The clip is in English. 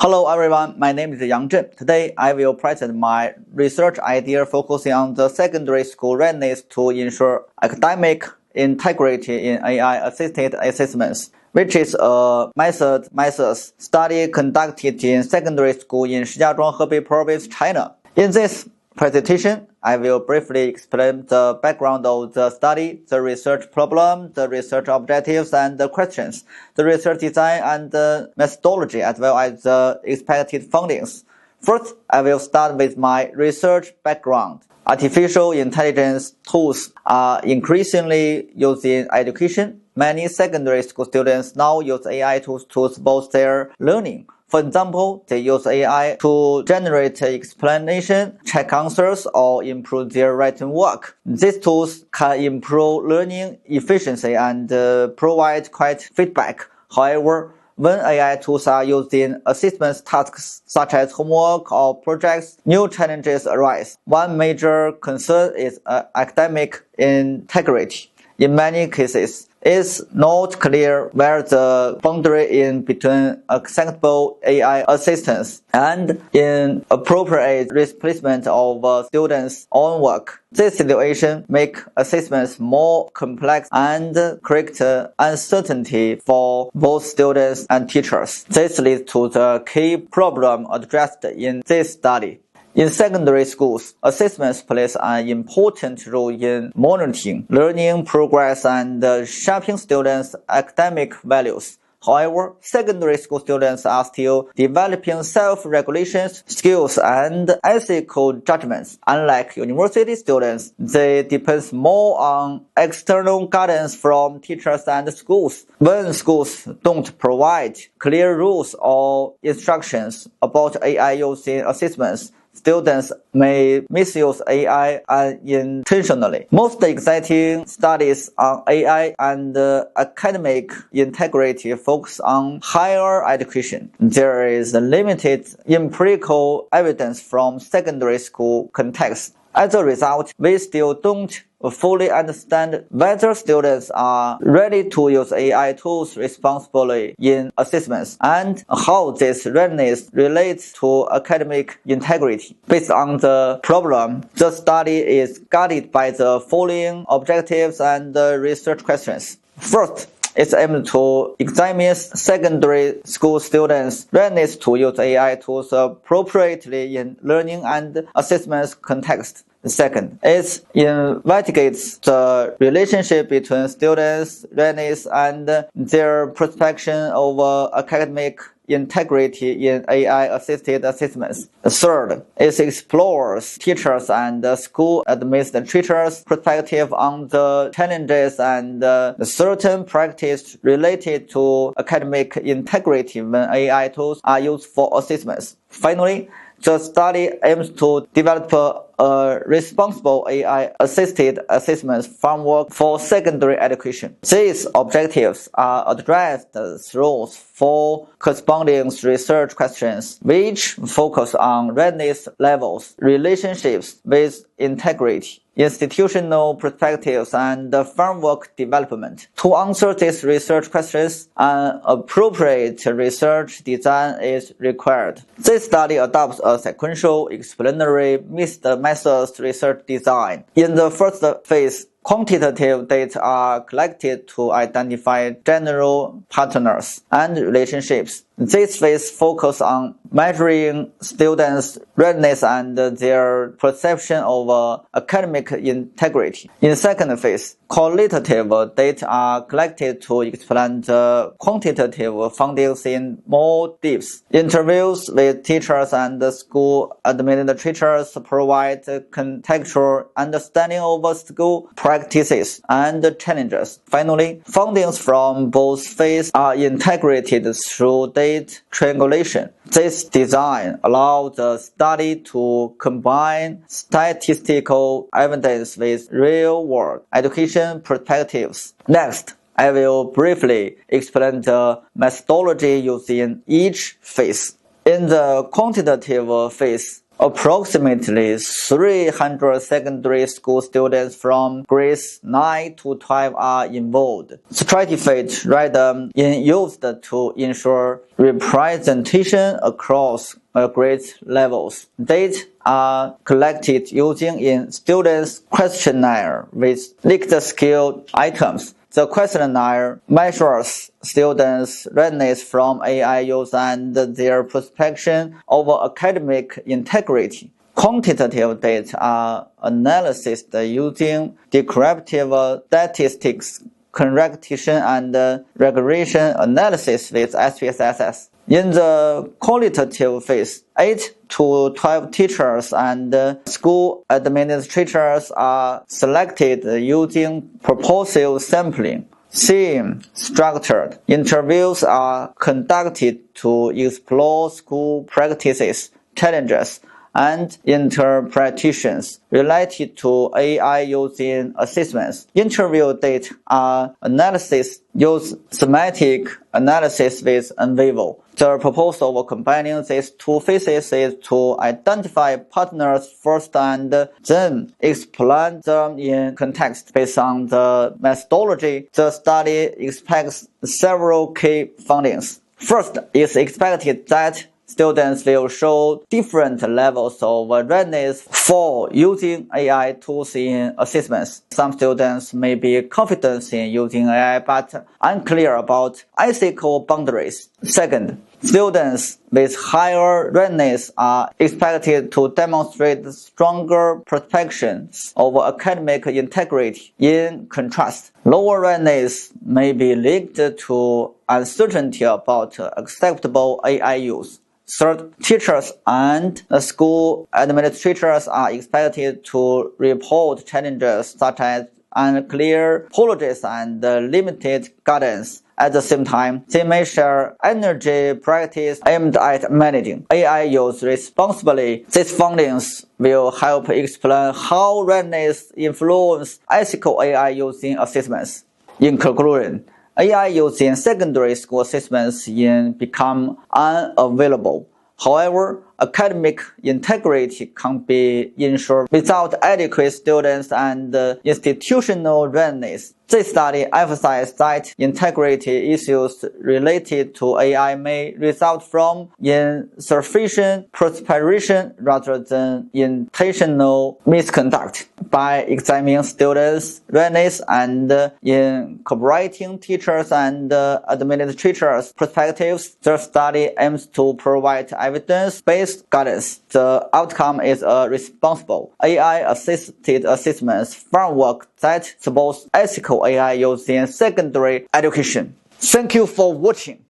Hello everyone, my name is Yangzhen. Today I will present my research idea focusing on the secondary school readiness to ensure academic integrity in AI-assisted assessments, which is a methods study conducted in secondary school in Shijiazhuang, Hebei province, China. In this presentation, I will briefly explain the background of the study, the research problem, the research objectives and the questions, the research design and the methodology, as well as the expected findings. First, I will start with my research background. Artificial intelligence tools are increasingly used in education. Many secondary school students now use AI tools to support their learning. For example, they use AI to generate explanation, check answers, or improve their written work. These tools can improve learning efficiency and provide quick feedback. However, when AI tools are used in assessment tasks such as homework or projects, new challenges arise. One major concern is academic integrity. In many cases, it's not clear where the boundary in between acceptable AI assistance and inappropriate replacement of students' own work. This situation makes assessments more complex and creates uncertainty for both students and teachers. This leads to the key problem addressed in this study. In secondary schools, assessments plays an important role in monitoring learning progress and shaping students' academic values. However, secondary school students are still developing self-regulation skills and ethical judgments. Unlike university students, they depend more on external guidance from teachers and schools. When schools don't provide clear rules or instructions about AI use in assessments, students may misuse AI unintentionally. Most exciting studies on AI and academic integrity focus on higher education. There is limited empirical evidence from secondary school context. As a result, we still don't fully understand whether students are ready to use AI tools responsibly in assessments and how this readiness relates to academic integrity. Based on the problem, the study is guided by the following objectives and research questions. First, it's aimed to examine secondary school students' readiness to use AI tools appropriately in learning and assessment context. Second, it investigates the relationship between students' readiness and their perception of academic integrity in AI-assisted assessments. Third, it explores teachers and school administrators' perspective on the challenges and certain practice related to academic integrity when AI tools are used for assessments. Finally, the study aims to develop a responsible AI-assisted assessment framework for secondary education. These objectives are addressed through four corresponding research questions, which focus on readiness levels, relationships with integrity, institutional perspectives, and framework development. To answer these research questions, an appropriate research design is required. This study adopts a sequential explanatory methods research design. In the first phase, quantitative data are collected to identify general patterns and relationships. This phase focuses on measuring students' readiness and their perception of academic integrity. In the second phase, qualitative data are collected to explain the quantitative findings in more depth. Interviews with teachers and school administrators provide contextual understanding of school practices and challenges. Finally, findings from both phases are integrated through data triangulation. This design allows the study to combine statistical evidence with real-world education perspectives. Next, I will briefly explain the methodology used in each phase. In the quantitative phase, Approximately 300 secondary school students from grades 9 to 12 are involved. Stratified rhythm is used to ensure representation across grade levels. Data are collected using a student's questionnaire with linked skill items. The questionnaire measures students' readiness from AI use and their perception of academic integrity. Quantitative data are analyzed using descriptive statistics, correction, and regression analysis with SPSS. In the qualitative phase, 8 to 12 teachers and school administrators are selected using purposive sampling. Theme structured interviews are conducted to explore school practices, challenges, and interpretations related to AI using assessments. Interview data are analysis use semantic analysis with NVivo. The purpose of combining these two phases is to identify partners first and then explain them in context. Based on the methodology, the study expects several key findings. First, it's expected that students will show different levels of readiness for using AI tools in assessments. Some students may be confident in using AI but unclear about ethical boundaries. Second, students with higher readiness are expected to demonstrate stronger perceptions of academic integrity. In contrast, lower readiness may be linked to uncertainty about acceptable AI use. Third, teachers and school administrators are expected to report challenges such as unclear policies and limited guidance. At the same time, they may share energy practice aimed at managing AI use responsibly. These findings will help explain how readiness influences ethical AI use in assessments. In conclusion, AI use in secondary school assessments become unavailable. However, academic integrity can be ensured without adequate students and institutional readiness. This study emphasized that integrity issues related to AI may result from insufficient preparation rather than intentional misconduct. By examining students' readiness and incorporating teachers and administrators' perspectives, the study aims to provide evidence-based guidance. The outcome is a responsible AI-assisted assessment framework that supports ethical AI use in secondary education. Thank you for watching.